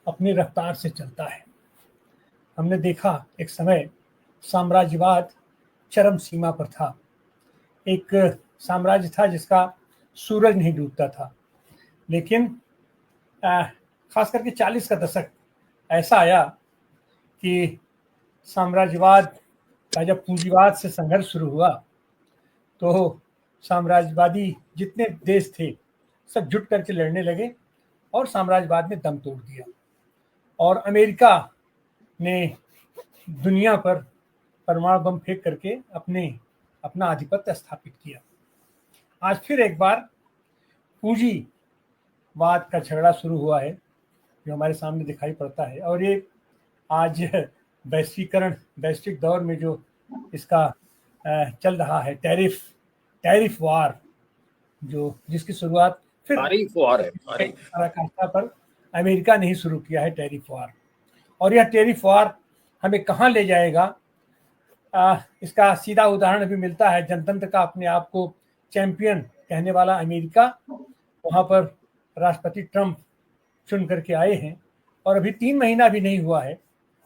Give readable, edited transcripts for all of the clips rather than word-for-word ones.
अपनी रफ्तार से चलता है। हमने देखा एक समय साम्राज्यवाद चरम सीमा पर था। एक साम्राज्य था जिसका सूरज नहीं डूबता था, लेकिन खास करके 40 का दशक ऐसा आया कि साम्राज्यवाद का जब पूंजीवाद से संघर्ष शुरू हुआ तो साम्राज्यवादी जितने देश थे सब जुट करके लड़ने लगे और साम्राज्यवाद ने दम तोड़ दिया और अमेरिका ने दुनिया पर परमाणु बम फेंक करके अपना आधिपत्य स्थापित किया। आज फिर एक बार पूंजीवाद का झगड़ा शुरू हुआ है जो हमारे सामने दिखाई पड़ता है, और ये आज वैश्विक दौर में जो इसका चल रहा है टैरिफ वार, जो जिसकी शुरुआत फिर पराकाष्ठा पर अमेरिका ने ही शुरू किया है टैरिफ वार। और यह टैरिफ वार हमें कहाँ ले जाएगा, इसका सीधा उदाहरण अभी मिलता है जनतंत्र का अपने आप को चैंपियन कहने वाला अमेरिका। वहां पर राष्ट्रपति ट्रंप चुन करके आए हैं और अभी 3 महीना भी नहीं हुआ है।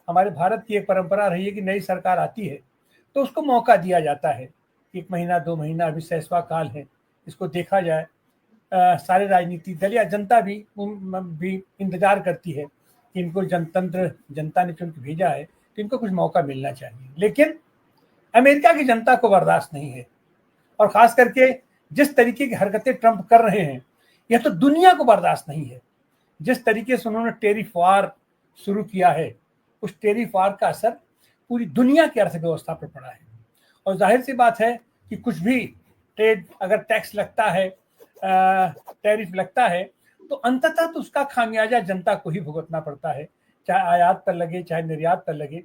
हमारे भारत की एक परंपरा रही है कि नई सरकार आती है तो उसको मौका दिया जाता है, 1 महीना 2 महीना अभी सैसवा काल है, इसको देखा जाए। सारे राजनीतिक दल या जनता भी इंतजार करती है कि इनको जनता ने चुन के भेजा है तो इनको कुछ मौका मिलना चाहिए। लेकिन अमेरिका की जनता को बर्दाश्त नहीं है, और खास करके जिस तरीके की हरकतें ट्रंप कर रहे हैं यह तो दुनिया को बर्दाश्त नहीं है। जिस तरीके से उन्होंने टैरिफ वार शुरू किया है उस टैरिफ वार का असर पूरी दुनिया की अर्थव्यवस्था पर पड़ा है। और जाहिर सी बात है कि कुछ भी ट्रेड अगर टैक्स लगता है, टैरिफ लगता है, तो अंततः तो उसका खामियाजा जनता को ही भुगतना पड़ता है, चाहे आयात पर लगे चाहे निर्यात पर लगे।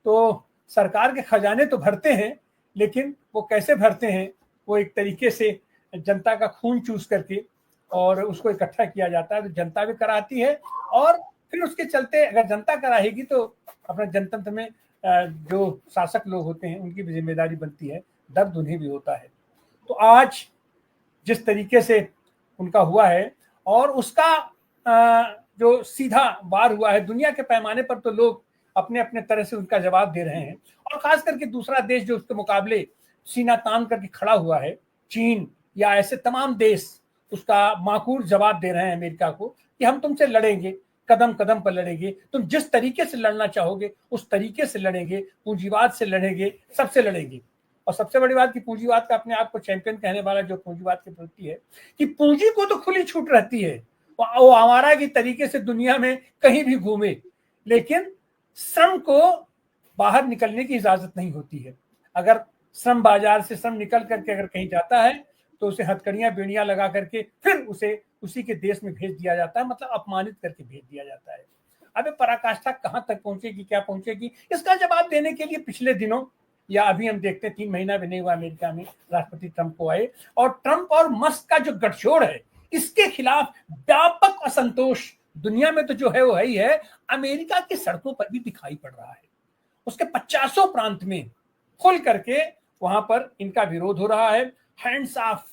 तो सरकार के खजाने तो भरते हैं, लेकिन वो कैसे भरते हैं, वो एक तरीके से जनता का खून चूस करके और उसको इकट्ठा किया जाता है। तो जनता भी कराती है और फिर उसके चलते अगर जनता कराएगी तो अपने जनतंत्र में जो शासक लोग होते हैं उनकी भी जिम्मेदारी बनती है, दर्द उन्हें भी होता है। तो आज जिस तरीके से उनका हुआ है और उसका जो सीधा वार हुआ है दुनिया के पैमाने पर, तो लोग अपने अपने तरह से उनका जवाब दे रहे हैं। और खास करके दूसरा देश जो उसके मुकाबले सीना तान करके खड़ा हुआ है, चीन या ऐसे तमाम देश, उसका माकूल जवाब दे रहे हैं अमेरिका को कि हम तुमसे लड़ेंगे, कदम कदम पर लड़ेंगे, तुम जिस तरीके से लड़ना चाहोगे उस तरीके से लड़ेंगे, पूंजीवाद से लड़ेंगे, सबसे लड़ेंगे। और सबसे बड़ी बात कि पूंजीवाद का अपने आप को चैंपियन कहने वाला जो पूंजीवाद की प्रवृत्ति है कि पूंजी को तो खुली छूट रहती है, वो आवारा की तरीके से दुनिया में कहीं भी घूमे, लेकिन श्रम को बाहर निकलने की इजाजत नहीं होती है। अगर श्रम बाजार से श्रम निकल करके अगर कहीं जाता है तो उसे हथकड़ियां बेड़ियां लगा करके फिर उसे उसी के देश में भेज दिया जाता है, मतलब अपमानित करके भेज दिया जाता है। अब पराकाष्ठा कहां तक पहुंचेगी, क्या पहुंचेगी, इसका जवाब देने के लिए पिछले दिनों या अभी हम देखते हैं 3 महीना भी नहीं हुआ अमेरिका में राष्ट्रपति ट्रंप को आए, और ट्रंप और मस्क का जो गठजोड़ है इसके खिलाफ व्यापक असंतोष दुनिया में तो जो है वो है ही है, अमेरिका की सड़कों पर भी दिखाई पड़ रहा है। उसके 50 प्रांत में खुल करके वहां पर इनका विरोध हो रहा है। हैंड्स ऑफ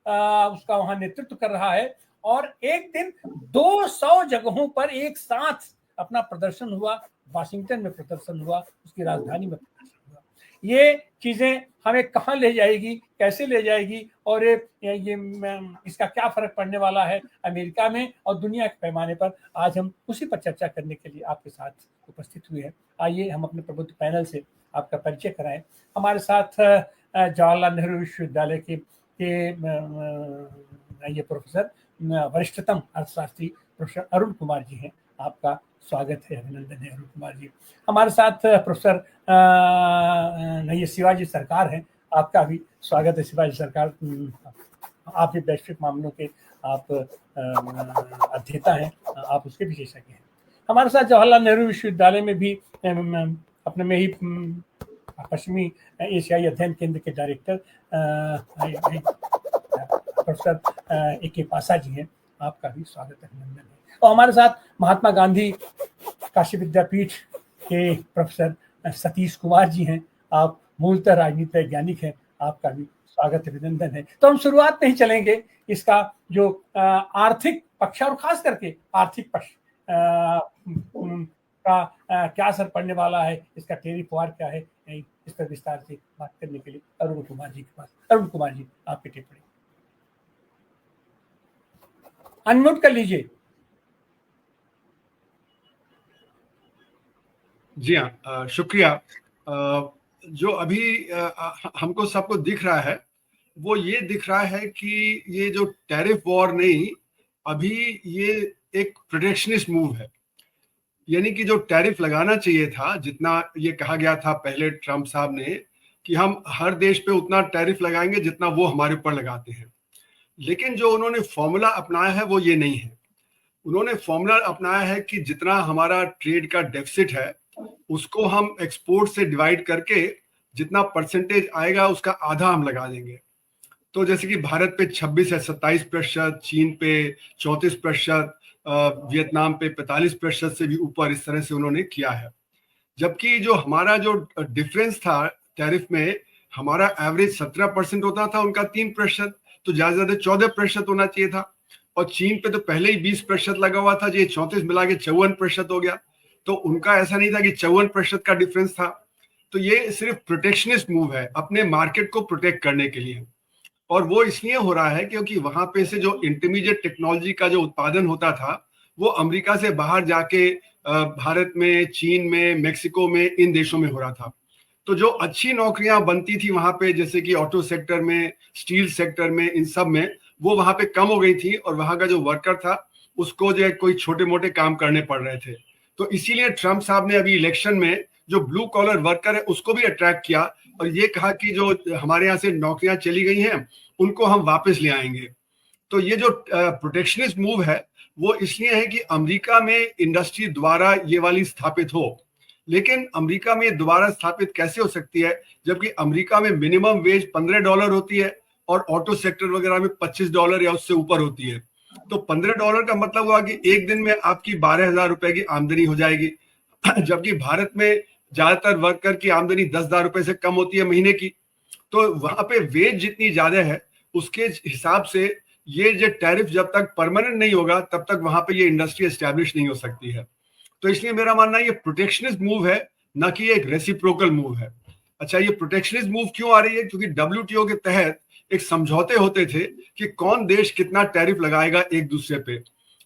उसका वहां नेतृत्व कर रहा है, और एक दिन 200 जगहों पर एक साथ अपना प्रदर्शन हुआ। वाशिंगटन में प्रदर्शन हुआ, उसकी राजधानी में प्रदर्शन हुआ। ये चीजें हमें कहाँ ले जाएगी, कैसे ले जाएगी, और ये इसका क्या फर्क पड़ने वाला है अमेरिका में और दुनिया के पैमाने पर, आज हम उसी पर चर्चा करने के लिए आपके साथ उपस्थित हुए हैं। आइए हम अपने प्रबुद्ध पैनल से आपका परिचय कराएं। हमारे साथ जवाहरलाल नेहरू विश्वविद्यालय के ये प्रोफेसर, वरिष्ठतम अर्थशास्त्री प्रोफेसर अरुण कुमार जी हैं। आपका स्वागत है, अभिनंदन है अरुण कुमार जी। हमारे साथ प्रोफेसर ये शिवाजी सरकार हैं, आपका भी स्वागत है शिवाजी सरकार। आप भी वैश्विक मामलों के आप अध्येता हैं, आप उसके विशेषज्ञ हैं। हमारे साथ जवाहरलाल नेहरू विश्वविद्यालय में भी अपने में ही पश्चिमी एशियाई अध्ययन केंद्र के डायरेक्टर प्रोफेसर ए के पासा जी हैं, आपका भी स्वागत है, अभिनंदन है। और हमारे साथ महात्मा गांधी काशी विद्यापीठ के प्रोफेसर सतीश कुमार जी हैं, आप मूलतः राजनीति वैज्ञानिक हैं, आपका भी स्वागत अभिनंदन है। तो हम शुरुआत में ही चलेंगे इसका जो आर्थिक पक्ष और खास करके आर्थिक पक्ष का क्या असर पड़ने वाला है, इसका टेरिफ वार क्या है, इस पर विस्तार से बात करने के लिए अरुण कुमार जी के पास। अरुण कुमार जी, आपकी टिप्पणी। अनम्यूट कर लीजिए। जी हाँ, शुक्रिया। जो अभी हमको सबको दिख रहा है वो ये दिख रहा है कि ये जो टैरिफ वॉर नहीं, अभी ये एक प्रोटेक्शनिस्ट मूव है। यानी कि जो टैरिफ लगाना चाहिए था, जितना ये कहा गया था पहले ट्रम्प साहब ने कि हम हर देश पे उतना टैरिफ लगाएंगे जितना वो हमारे ऊपर लगाते हैं, लेकिन जो उन्होंने फॉर्मूला अपनाया है वो ये नहीं है। उन्होंने फॉर्मूला अपनाया है कि जितना हमारा ट्रेड का डेफिसिट है उसको हम एक्सपोर्ट से डिवाइड करके जितना परसेंटेज आएगा उसका आधा हम लगा देंगे। तो जैसे कि भारत पे 26 है 27%, चीन पे 34%, वियतनाम पे 45% से भी ऊपर, इस तरह से उन्होंने किया है। जबकि जो हमारा जो डिफरेंस था टैरिफ में, हमारा एवरेज 17% होता था, उनका 3%, तो ज्यादा ज्यादा 14% होना चाहिए था। और चीन पे तो पहले ही 20% लगा हुआ था, ये 34 मिला के 54% हो गया। तो उनका ऐसा नहीं था कि 54% का डिफरेंस था। तो ये सिर्फ प्रोटेक्शनिस्ट मूव है, अपने मार्केट को प्रोटेक्ट करने के लिए। और वो इसलिए हो रहा है क्योंकि वहां पे से जो इंटरमीडिएट टेक्नोलॉजी का जो उत्पादन होता था वो अमेरिका से बाहर जाके भारत में, चीन में, मेक्सिको में, इन देशों में हो रहा था। तो जो अच्छी नौकरियां बनती थी वहां पे, जैसे कि ऑटो सेक्टर में, स्टील सेक्टर में, इन सब में, वो वहां पे कम हो गई थी और वहां का जो वर्कर था उसको जो है कोई छोटे मोटे काम करने पड़ रहे थे। तो इसीलिए ट्रम्प साहब ने अभी इलेक्शन में जो ब्लू कॉलर वर्कर है उसको भी अट्रैक्ट किया और ये कहा कि जो हमारे यहाँ से नौकरियां चली गई हैं उनको हम वापस ले आएंगे। तो ये जो प्रोटेक्शनिस्ट मूव है वो इसलिए है कि अमेरिका में इंडस्ट्री द्वारा ये वाली स्थापित हो। लेकिन अमेरिका में दोबारा स्थापित कैसे हो सकती है जबकि अमेरिका में मिनिमम वेज $15 होती है और ऑटो सेक्टर वगैरह में $25 या उससे ऊपर होती है। तो $15 का मतलब हुआ कि एक दिन में आपकी 12,000 रुपए की आमदनी हो जाएगी, जबकि भारत में ज्यादातर वर्कर की आमदनी 10,000 रुपए से कम होती है महीने की। तो वहां पे वेज जितनी ज्यादा है उसके हिसाब से ये जो टैरिफ जब तक परमानेंट नहीं होगा तब तक वहां पे ये इंडस्ट्री एस्टैब्लिश नहीं हो सकती है। तो इसलिए मेरा मानना है ये प्रोटेक्शनिस्ट मूव है, ना कि एक रेसिप्रोकल मूव है। अच्छा, ये प्रोटेक्शनिस्ट मूव क्यों आ रही है? क्योंकि WTO के तहत एक समझौते होते थे कि कौन देश कितना टैरिफ लगाएगा एक दूसरे पे,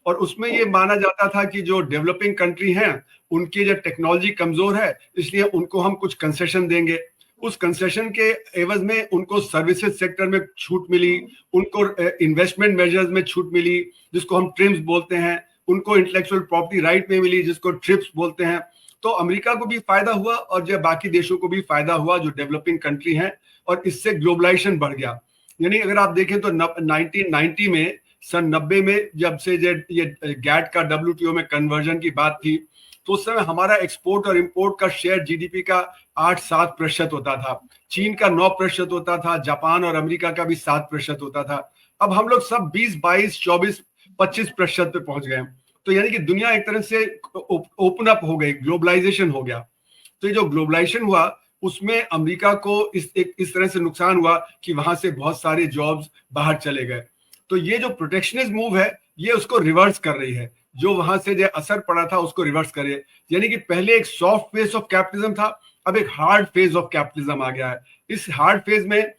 और उसमें ये माना जाता था कि जो डेवलपिंग कंट्री हैं उनकी जो टेक्नोलॉजी कमजोर है इसलिए उनको हम कुछ कंसेशन देंगे। उस कंसेशन के एवज में उनको सर्विसेज सेक्टर में छूट मिली, उनको इन्वेस्टमेंट मेजर्स में छूट मिली जिसको हम ट्रिम्स बोलते हैं, उनको इंटेलेक्चुअल प्रॉपर्टी राइट में मिली जिसको ट्रिप्स बोलते हैं। तो अमेरिका को भी फायदा हुआ और जो बाकी देशों को भी फायदा हुआ जो डेवलपिंग कंट्री हैं, और इससे ग्लोबलाइजेशन बढ़ गया। यानी अगर आप देखें तो 1990 में, सन 90 में जब से ये गैट का WTO में कन्वर्जन की बात थी तो उस समय हमारा एक्सपोर्ट और इंपोर्ट का शेयर GDP का 8-7% होता था, चीन का 9% होता था, जापान और अमेरिका का भी 7% होता था। अब हम लोग सब 20, 22, 24, 25% पे पहुंच गए। तो यानी कि दुनिया एक तरह से ओपन अप हो गई, ग्लोबलाइजेशन हो गया। तो ये जो ग्लोबलाइजेशन हुआ उसमें अमेरिका को इस तरह से नुकसान हुआ कि वहां से बहुत सारे जॉब्स बाहर चले गए। तो ये जो प्रोटेक्शनिस्ट मूव है ये उसको रिवर्स कर रही है, जो वहां से जो असर पड़ा था उसको रिवर्स करे। यानी कि पहले एक सॉफ्ट फेज ऑफ कैपिटलिज्म था, अब एक हार्ड फेज ऑफ कैपिटलिज्म आ गया है। इस हार्ड फेज में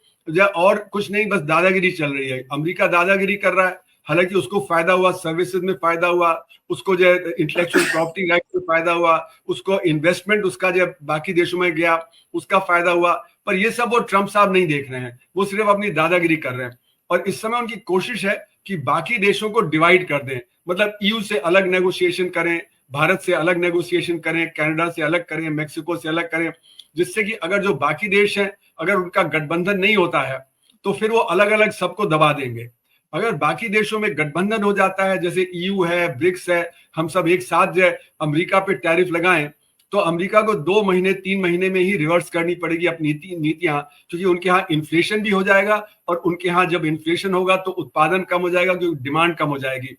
और कुछ नहीं, बस दादागिरी चल रही है। अमेरिका दादागिरी कर रहा है, हालांकि उसको फायदा हुआ, सर्विसेज में फायदा हुआ, उसको जो इंटेलेक्चुअल प्रॉपर्टी राइट में फायदा हुआ, उसको इन्वेस्टमेंट उसका जो बाकी देशों में गया उसका फायदा हुआ। पर ये सब वो ट्रम्प साहब नहीं देख रहे हैं, वो सिर्फ अपनी दादागिरी कर रहे हैं। और इस समय उनकी कोशिश है कि बाकी देशों को डिवाइड कर दें, मतलब EU से अलग नेगोशिएशन करें, भारत से अलग नेगोशिएशन करें, कनाडा से अलग करें, मेक्सिको से अलग करें, जिससे कि अगर जो बाकी देश हैं अगर उनका गठबंधन नहीं होता है तो फिर वो अलग अलग सबको दबा देंगे। अगर बाकी देशों में गठबंधन हो जाता है, जैसे EU है, ब्रिक्स है, हम सब एक साथ जो है अमेरिका पे टैरिफ लगाएं, तो अमेरिका को 2 महीने 3 महीने में ही रिवर्स करनी पड़ेगी अपनी नीतियां, क्योंकि उनके यहाँ इन्फ्लेशन भी हो जाएगा और उनके यहाँ जब इन्फ्लेशन होगा तो उत्पादन कम हो जाएगा क्योंकि डिमांड कम हो जाएगी।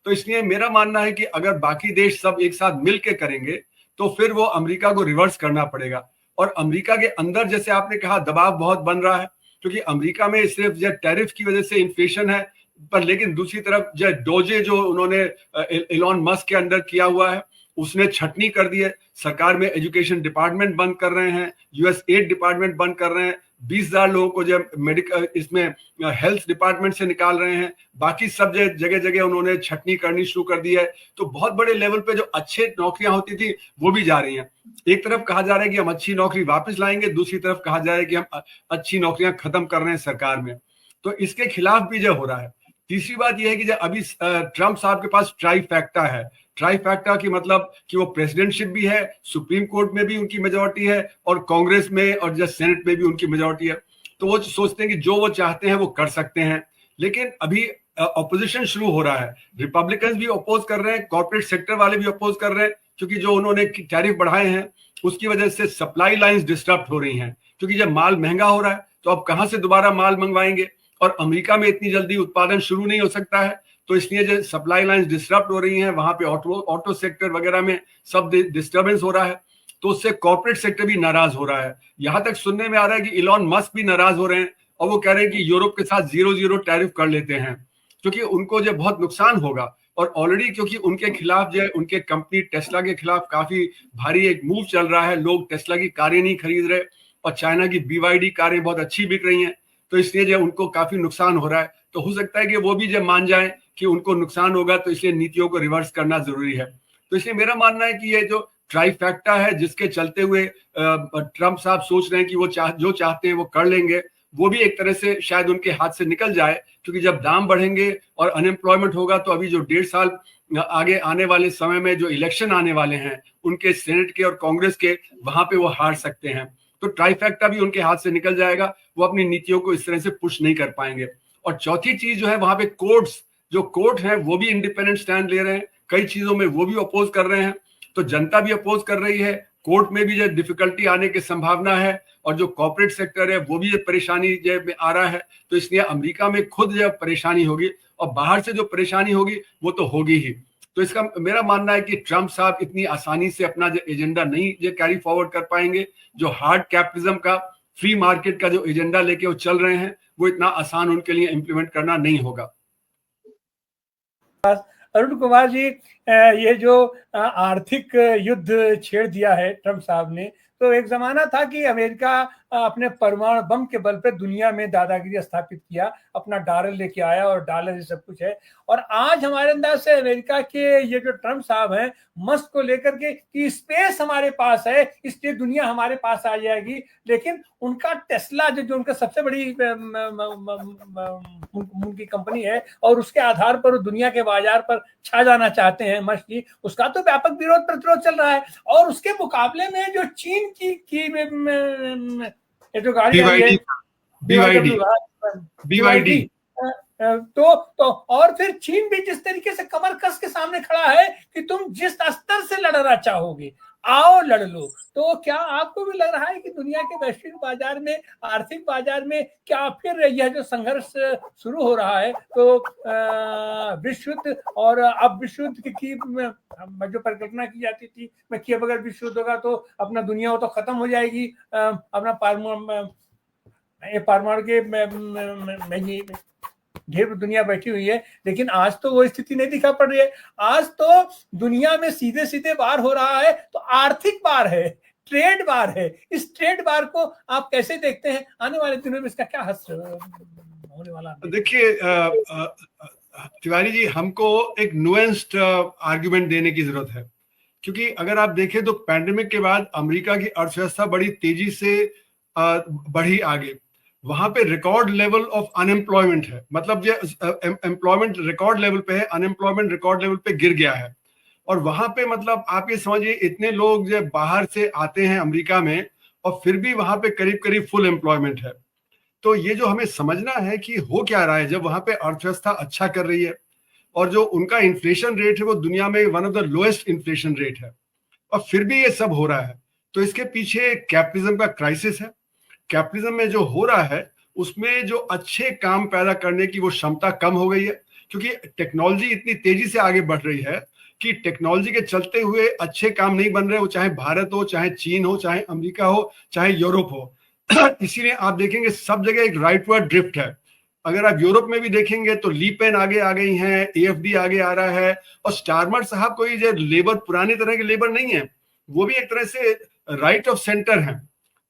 तो इसलिए मेरा मानना है कि अगर बाकी देश सब एक साथ मिलकर करेंगे तो फिर वो अमेरिका को रिवर्स करना पड़ेगा। और अमेरिका के अंदर जैसे आपने कहा दबाव बहुत बन रहा है, क्योंकि अमेरिका में सिर्फ जो टैरिफ की वजह से इन्फ्लेशन है पर लेकिन दूसरी तरफ जो डोजे जो उन्होंने एलॉन मस्क के अंडर किया हुआ है उसने छटनी कर दी है। सरकार में एजुकेशन डिपार्टमेंट बंद कर रहे हैं, यूएस एड डिपार्टमेंट बंद कर रहे हैं, 20,000 लोगों को जो मेडिकल इसमें हेल्थ डिपार्टमेंट से निकाल रहे हैं, बाकी सब जगह जगह उन्होंने छटनी करनी शुरू कर दी है। तो बहुत बड़े लेवल पे जो अच्छे नौकरियां होती थी वो भी जा रही हैं। एक तरफ कहा जा रहा है कि हम अच्छी नौकरी वापस लाएंगे, दूसरी तरफ कहा जा रहा है कि हम अच्छी नौकरियां खत्म कर रहे हैं सरकार में। तो इसके खिलाफ भी जो हो रहा है। तीसरी बात यह है कि जब अभी ट्रंप साहब के पास ट्राइफैक्टा है। ट्राइफैक्टा की मतलब कि वो प्रेसिडेंटशिप भी है, सुप्रीम कोर्ट में भी उनकी मेजोरिटी है और कांग्रेस में और जस्ट सेनेट में भी उनकी मेजोरिटी है। तो वो सोचते हैं कि जो वो चाहते हैं वो कर सकते हैं। लेकिन अभी ऑपोजिशन शुरू हो रहा है, रिपब्लिकन भी अपोज कर रहे हैं, कॉर्पोरेट सेक्टर वाले भी अपोज कर रहे हैं, क्योंकि जो उन्होंने टैरिफ बढ़ाए हैं उसकी वजह से सप्लाई लाइंस डिस्टर्ब हो रही हैं। क्योंकि जब माल महंगा हो रहा है तो अब कहां से दोबारा माल मंगवाएंगे, और अमेरिका में इतनी जल्दी उत्पादन शुरू नहीं हो सकता है। तो इसलिए जो सप्लाई लाइंस डिस्टर्ब हो रही हैं, वहां पे ऑटो सेक्टर वगैरह में सब डिस्टर्बेंस हो रहा है। तो उससे कॉर्पोरेट सेक्टर भी नाराज हो रहा है। यहां तक सुनने में आ रहा है कि इलॉन मस्क भी नाराज हो रहे हैं और वो कह रहे हैं कि यूरोप के साथ 0-0 टैरिफ कर लेते हैं, क्योंकि उनको जो बहुत नुकसान होगा। और ऑलरेडी क्योंकि उनके खिलाफ जो है, उनके कंपनी टेस्ला के खिलाफ काफी भारी एक मूव चल रहा है, लोग टेस्ला की कारें नहीं खरीद रहे और चाइना की BYD कारें बहुत अच्छी बिक रही हैं। तो इसलिए जो उनको काफी नुकसान हो रहा है। तो हो सकता है कि वो भी जब मान जाए कि उनको नुकसान होगा, तो इसलिए नीतियों को रिवर्स करना जरूरी है। तो इसलिए मेरा मानना है कि ये जो ट्राइफैक्टा है जिसके चलते हुए ट्रंप साहब सोच रहे हैं कि वो जो चाहते हैं वो कर लेंगे, वो भी एक तरह से शायद उनके हाथ से निकल जाए। क्योंकि जब दाम बढ़ेंगे और अनएम्प्लॉयमेंट होगा तो अभी जो 1.5 साल आगे आने वाले समय में जो इलेक्शन आने वाले हैं उनके सेनेट के और कांग्रेस के, वहां पे वो हार सकते हैं। तो ट्राइफैक्टा भी उनके हाथ से निकल जाएगा, वो अपनी नीतियों को इस तरह से पुश नहीं कर पाएंगे। और चौथी चीज जो है, वहां पे कोर्ट है वो भी इंडिपेंडेंट स्टैंड ले रहे हैं, कई चीजों में वो भी अपोज कर रहे हैं। तो जनता भी अपोज कर रही है, कोर्ट में भी जो डिफिकल्टी आने की संभावना है, और जो कॉर्पोरेट सेक्टर है वो भी परेशानी जो आ रहा है। तो इसलिए अमेरिका में खुद जब परेशानी होगी और बाहर से जो परेशानी होगी वो तो होगी ही। तो इसका मेरा मानना है कि ट्रंप साहब इतनी आसानी से अपना जो एजेंडा नहीं जो कैरी फॉरवर्ड कर पाएंगे। जो हार्ड कैपिटलिज्म का, फ्री मार्केट का जो एजेंडा लेके वो चल रहे हैं, वो इतना आसान उनके लिए इंप्लीमेंट करना नहीं होगा। अरुण कुमार जी, ये जो आर्थिक युद्ध छेड़ दिया है ट्रंप साहब ने, तो एक जमाना था कि अमेरिका अपने परमाणु बम के बल पे दुनिया में दादागिरी स्थापित किया, अपना डॉलर लेके आया और डॉलर ये सब कुछ है। और आज हमारे अंदाज से अमेरिका के ये जो ट्रंप साहब हैं, मस्क को लेकर के कि स्पेस हमारे पास है इसलिए दुनिया हमारे पास आ जाएगी, लेकिन उनका टेस्ला जो उनका सबसे बड़ी उनकी कंपनी है और उसके आधार पर दुनिया के बाजार पर छा जाना चाहते हैं मस्क जी, उसका तो व्यापक विरोध प्रतिरोध चल रहा है। और उसके मुकाबले में जो चीन की जो गाड़ी है BYD, तो और फिर चीन भी जिस तरीके से कमर कस के सामने खड़ा है कि तुम जिस स्तर से लड़ना चाहोगे आओ लड़ लो। तो क्या आपको भी लग रहा है कि दुनिया के वैश्विक बाजार में, आर्थिक बाजार में क्या फिर यह जो संघर्ष शुरू हो रहा है, तो विश्व युद्ध, और अब विश्व युद्ध की जो परिकल्पना की जाती थी मैं कि अब अगर विश्व युद्ध होगा तो अपना दुनिया तो खत्म हो जाएगी, अपना परमाणु के में ढेर दुनिया बैठी हुई है, लेकिन आज तो वो स्थिति नहीं दिखा पड़ रही है। आज तो दुनिया में सीधे सीधे वार हो रहा है, तो आर्थिक वार है, ट्रेड वार है। इस ट्रेड वार को आप कैसे देखते हैं? आने वाले दिनों में इसका क्या होने वाला है? देखिए तिवारी जी, हमको एक नुएंस्ड आर्गुमेंट देने की जरूरत है, क्योंकि अगर आप देखें तो पैंडेमिक के बाद अमेरिका की अर्थव्यवस्था बड़ी तेजी से बढ़ी आगे। वहां पे रिकॉर्ड लेवल ऑफ अनएम्प्लॉयमेंट है, मतलब जो एम्प्लॉयमेंट रिकॉर्ड लेवल पे है, अनएम्प्लॉयमेंट रिकॉर्ड लेवल पे गिर गया है। और वहां पे मतलब आप ये समझिए, इतने लोग जो बाहर से आते हैं अमेरिका में और फिर भी वहां पे करीब करीब फुल एम्प्लॉयमेंट है। तो ये जो हमें समझना है कि हो क्या रहा है, जब वहां पे अर्थव्यवस्था अच्छा कर रही है और जो उनका इन्फ्लेशन रेट है वो दुनिया में one of the lowest inflation rate है, और फिर भी ये सब हो रहा है। तो इसके पीछे कैपिटलिज्म का क्राइसिस है। कैपिटलिज्म में जो हो रहा है उसमें जो अच्छे काम पैदा करने की वो क्षमता कम हो गई है, क्योंकि टेक्नोलॉजी इतनी तेजी से आगे बढ़ रही है कि टेक्नोलॉजी के चलते हुए अच्छे काम नहीं बन रहे, वो चाहे भारत हो, चाहे चीन हो, चाहे अमेरिका हो, चाहे यूरोप हो। इसीलिए आप देखेंगे सब जगह एक राइटवर्ड ड्रिफ्ट है। अगर आप यूरोप में भी देखेंगे तो लीपेन आगे आ गई हैं, एएफडी आगे आ रहा है, और स्टारमर साहब कोई जो लेबर पुरानी तरह के लेबर नहीं है, वो भी एक तरह से राइट ऑफ सेंटर है।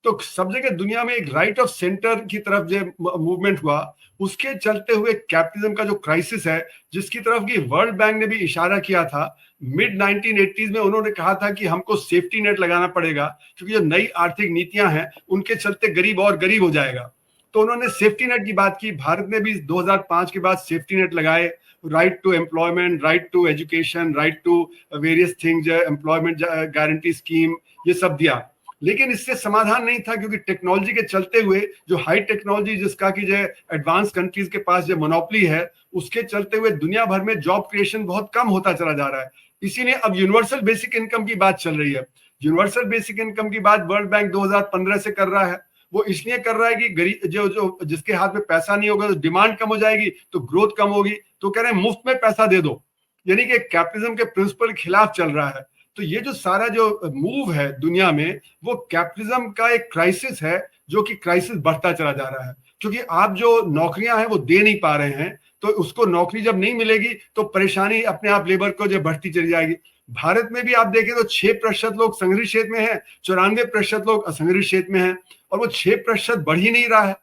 तो सब जगह दुनिया में एक राइट ऑफ सेंटर की तरफ जो मूवमेंट हुआ, उसके चलते हुए कैपिटलिज्म का जो क्राइसिस है, जिसकी तरफ की वर्ल्ड बैंक ने भी इशारा किया था मिड 1980s में, उन्होंने कहा था कि हमको सेफ्टी नेट लगाना पड़ेगा, क्योंकि जो नई आर्थिक नीतियां हैं उनके चलते गरीब और गरीब हो जाएगा। तो उन्होंने सेफ्टी नेट की बात की। भारत ने भी 2005 के बाद सेफ्टी नेट लगाए, right to employment, right to education, right to various things, employment guarantee scheme, ये सब दिया। लेकिन इससे समाधान नहीं था, क्योंकि टेक्नोलॉजी के चलते हुए जो हाई टेक्नोलॉजी जिसका की जो एडवांस कंट्रीज के पास जो मोनोपोली है, उसके चलते हुए दुनिया भर में जॉब क्रिएशन बहुत कम होता चला जा रहा है। इसीलिए अब यूनिवर्सल बेसिक इनकम की बात चल रही है। यूनिवर्सल बेसिक इनकम की बात वर्ल्ड बैंक 2015 से कर रहा है। वो इसलिए कर रहा है कि गरीब जो जिसके हाथ में पैसा नहीं होगा, तो डिमांड कम हो जाएगी, तो ग्रोथ कम होगी, तो कह रहे हैं मुफ्त में पैसा दे दो, यानी कि कैपिटलिज्म के प्रिंसिपल के खिलाफ चल रहा है। तो ये जो सारा जो मूव है दुनिया में, वो कैपिटलिज्म का एक क्राइसिस है, जो कि क्राइसिस बढ़ता चला जा रहा है। क्योंकि आप जो नौकरियां हैं वो दे नहीं पा रहे हैं, तो उसको नौकरी जब नहीं मिलेगी तो परेशानी अपने आप लेबर को जो बढ़ती चली जाएगी। भारत में भी आप देखें तो 6% लोग संगठित क्षेत्र में हैं, 94% लोग असंगठित क्षेत्र में हैं, और वो 6% बढ़ ही नहीं रहा है।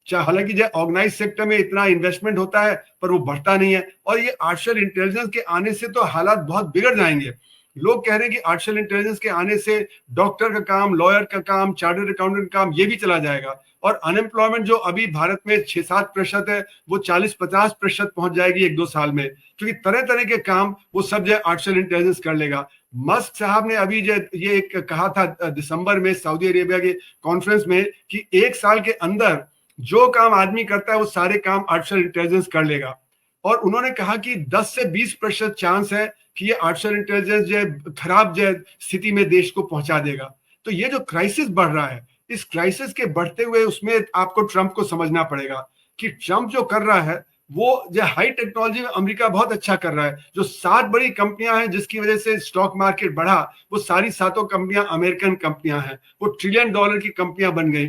हालांकि जो ऑर्गेनाइज सेक्टर में इतना इन्वेस्टमेंट होता है, पर वो बढ़ता नहीं है। और ये आर्टिफिशियल इंटेलिजेंस के आने से तो हालात बहुत बिगड़ जाएंगे। लोग कह रहे हैं कि आर्टिफिशियल इंटेलिजेंस के आने से डॉक्टर का काम, लॉयर का काम, चार्टर्ड अकाउंटेंट का काम, ये भी चला जाएगा। और अनएम्प्लॉयमेंट जो अभी भारत में 6-7% है, वो 40-50% पहुंच जाएगी 1-2 साल में, क्योंकि तरह तरह के काम वो सब जो आर्टिफिशियल इंटेलिजेंस कर लेगा। मस्क साहब ने अभी जो ये एक कहा था दिसंबर में सऊदी अरेबिया के कॉन्फ्रेंस में, कि 1 साल के अंदर जो काम आदमी करता है वो सारे काम आर्टिफिशियल इंटेलिजेंस कर लेगा। और उन्होंने कहा कि 10 से 20% चांस है कि ये आर्टिफिशियल इंटेलिजेंस जो खराब जो स्थिति में देश को पहुंचा देगा। तो ये जो क्राइसिस बढ़ रहा है, इस क्राइसिस के बढ़ते हुए उसमें आपको ट्रंप को समझना पड़ेगा कि ट्रंप जो कर रहा है वो जो हाई टेक्नोलॉजी में अमेरिका बहुत अच्छा कर रहा है। जो 7 बड़ी कंपनियां हैं जिसकी वजह से स्टॉक मार्केट बढ़ा, वो सारी 7 कंपनियां अमेरिकन कंपनियां हैं, वो $1 ट्रिलियन की कंपनियां बन गई।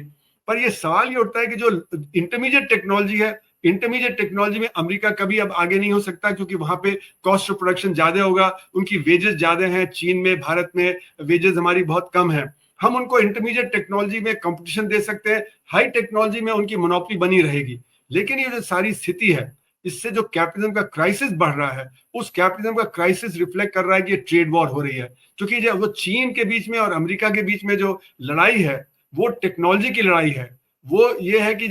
पर ये सवाल ये उठता है कि जो इंटरमीडिएट टेक्नोलॉजी है, इंटरमीडिएट टेक्नोलॉजी में अमेरिका कभी अब आगे नहीं हो सकता, क्योंकि वहां पे कॉस्ट ऑफ प्रोडक्शन ज्यादा होगा, उनकी वेजेस ज्यादा हैं। चीन में, भारत में वेजेस हमारी बहुत कम है। हम उनको इंटरमीडिएट टेक्नोलॉजी में कंपटीशन दे सकते हैं, हाई टेक्नोलॉजी में उनकी मोनोपोली बनी रहेगी। लेकिन ये जो सारी स्थिति है, इससे जो कैपिटलिज्म का क्राइसिस बढ़ रहा है, उस कैपिटलिज्म का क्राइसिस रिफ्लेक्ट कर रहा है कि ये ट्रेड वॉर हो रही है। क्योंकि जो चीन के बीच में और अमेरिका के बीच में जो लड़ाई है, वो टेक्नोलॉजी की लड़ाई है। वो ये है कि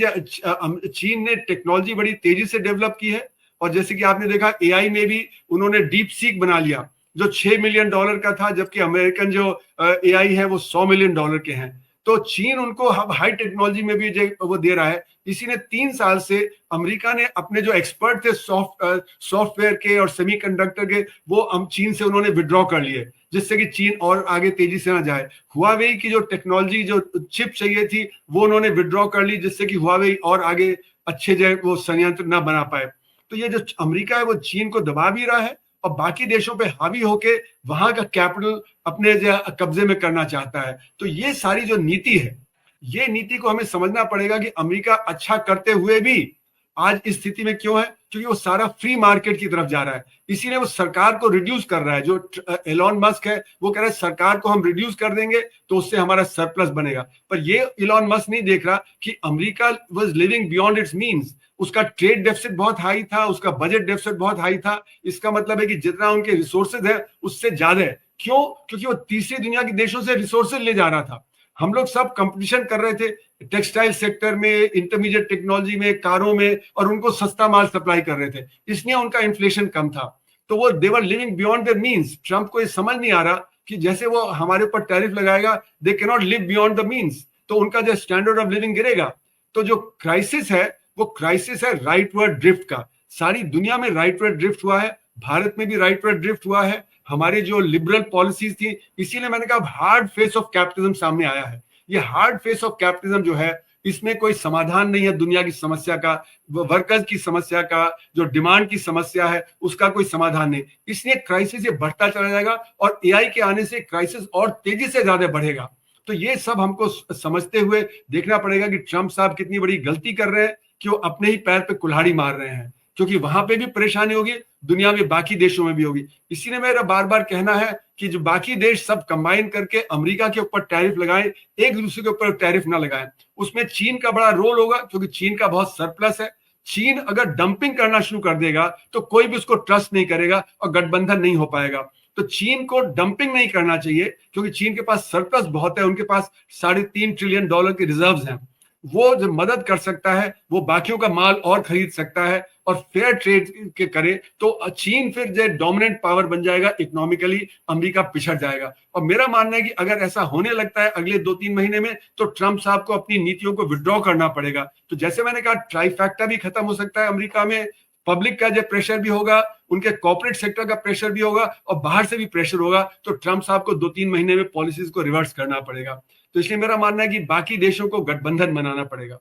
चीन ने टेक्नोलॉजी बड़ी तेजी से डेवलप की है, और जैसे कि आपने देखा एआई में भी उन्होंने डीप सीक बना लिया, जो $6 मिलियन का था, जबकि अमेरिकन जो एआई है वो $100 मिलियन के हैं। तो चीन उनको हाई टेक्नोलॉजी में भी वो दे रहा है। इसी ने 3 साल से अमेरिका ने अपने जो एक्सपर्ट थे सॉफ्टवेयर के और सेमीकंडक्टर के, वो चीन से उन्होंने विड्रॉ कर लिए, जिससे कि चीन और आगे तेजी से ना जाए। हुआवेई की जो टेक्नोलॉजी, जो चिप चाहिए थी, वो उन्होंने विड्रॉ कर ली, जिससे कि हुआवेई और आगे अच्छे जो वो संयंत्र ना बना पाए। तो ये जो अमेरिका है वो चीन को दबा भी रहा है, और बाकी देशों पे हावी होके वहां का कैपिटल अपने कब्जे में करना चाहता है। तो ये सारी जो नीति है, ये नीति को हमें समझना पड़ेगा कि अमेरिका अच्छा करते हुए भी आज इस स्थिति में क्यों है, क्योंकि वो सारा फ्री मार्केट की तरफ जा रहा है। इसीलिए वो सरकार को रिड्यूस कर रहा है। जो एलॉन मस्क है वो कह रहा है सरकार को हम रिड्यूस कर देंगे तो उससे हमारा सरप्लस बनेगा। पर ये एलॉन मस्क नहीं देख रहा कि America was living beyond it's means. उसका ट्रेड डेफिसिट बहुत हाई था, उसका बजट डेफिसिट बहुत हाई था। इसका मतलब है कि जितना उनके रिसोर्सेज है उससे ज्यादा है। क्यों? क्योंकि वो तीसरी दुनिया के देशों से रिसोर्सेज ले जा रहा था। हम लोग सब कंपटीशन कर रहे थे टेक्सटाइल सेक्टर में, इंटरमीडिएट टेक्नोलॉजी में, कारों में, और उनको सस्ता माल सप्लाई कर रहे थे, इसलिए उनका इन्फ्लेशन कम था। तो वो they were living beyond their means. Trump को ये समझ नहीं आ रहा कि जैसे वो हमारे ऊपर टैरिफ लगाएगा, they can not live beyond the means, तो उनका जो स्टैंडर्ड ऑफ लिविंग गिरेगा। तो जो क्राइसिस है वो क्राइसिस है राइटवर्ड ड्रिफ्ट का। सारी दुनिया में राइटवर्ड ड्रिफ्ट हुआ है, भारत में भी राइटवर्ड ड्रिफ्ट हुआ है। हमारी जो लिबरल पॉलिसीज थी, इसीलिए मैंने कहा हार्ड फेस ऑफ कैपिटलिज्म सामने आया है। ये हार्ड फेस ऑफ कैपिटलिज्म जो है, इसमें कोई समाधान नहीं है दुनिया की समस्या का, वर्कर्स की समस्या का, जो डिमांड की समस्या है उसका कोई समाधान नहीं। इसलिए क्राइसिस ये बढ़ता चला जाएगा, और एआई के आने से क्राइसिस और तेजी से ज्यादा बढ़ेगा। तो ये सब हमको समझते हुए देखना पड़ेगा कि ट्रंप साहब कितनी बड़ी गलती कर रहे हैं, कि वो अपने ही पैर पे कुल्हाड़ी मार रहे हैं, क्योंकि वहां पे भी परेशानी होगी, दुनिया में बाकी देशों में भी होगी। इसीलिए मेरा बार बार कहना है कि जो बाकी देश सब कंबाइन करके अमेरिका के ऊपर टैरिफ लगाएं, एक दूसरे के ऊपर टैरिफ ना लगाएं। उसमें चीन का बड़ा रोल होगा, क्योंकि चीन का बहुत सरप्लस है। चीन अगर डंपिंग करना शुरू कर देगा तो कोई भी उसको ट्रस्ट नहीं करेगा और गठबंधन नहीं हो पाएगा। तो चीन को डंपिंग नहीं करना चाहिए, क्योंकि चीन के पास सरप्लस बहुत है, उनके पास $3.5 ट्रिलियन के रिजर्व्स हैं। वो जो मदद कर सकता है वो बाकियों का माल और खरीद सकता है और फेयर ट्रेड के करे तो चीन फिर जो डोमिनेंट पावर बन जाएगा इकोनॉमिकली, अमेरिका पिछड़ जाएगा। और मेरा मानना है कि अगर ऐसा होने लगता है अगले 2-3 महीने में तो ट्रंप साहब को अपनी नीतियों को विड्रॉ करना पड़ेगा। तो जैसे मैंने कहा, ट्राइफैक्टा भी खत्म हो सकता है अमेरिका में, पब्लिक का जो प्रेशर भी होगा, उनके कॉर्पोरेट सेक्टर का प्रेशर भी होगा और बाहर से भी प्रेशर होगा। तो ट्रंप साहब को 2-3 महीने में पॉलिसीज को रिवर्स करना पड़ेगा। तो इसलिए मेरा मानना है कि बाकी देशों को गठबंधन बनाना पड़ेगा।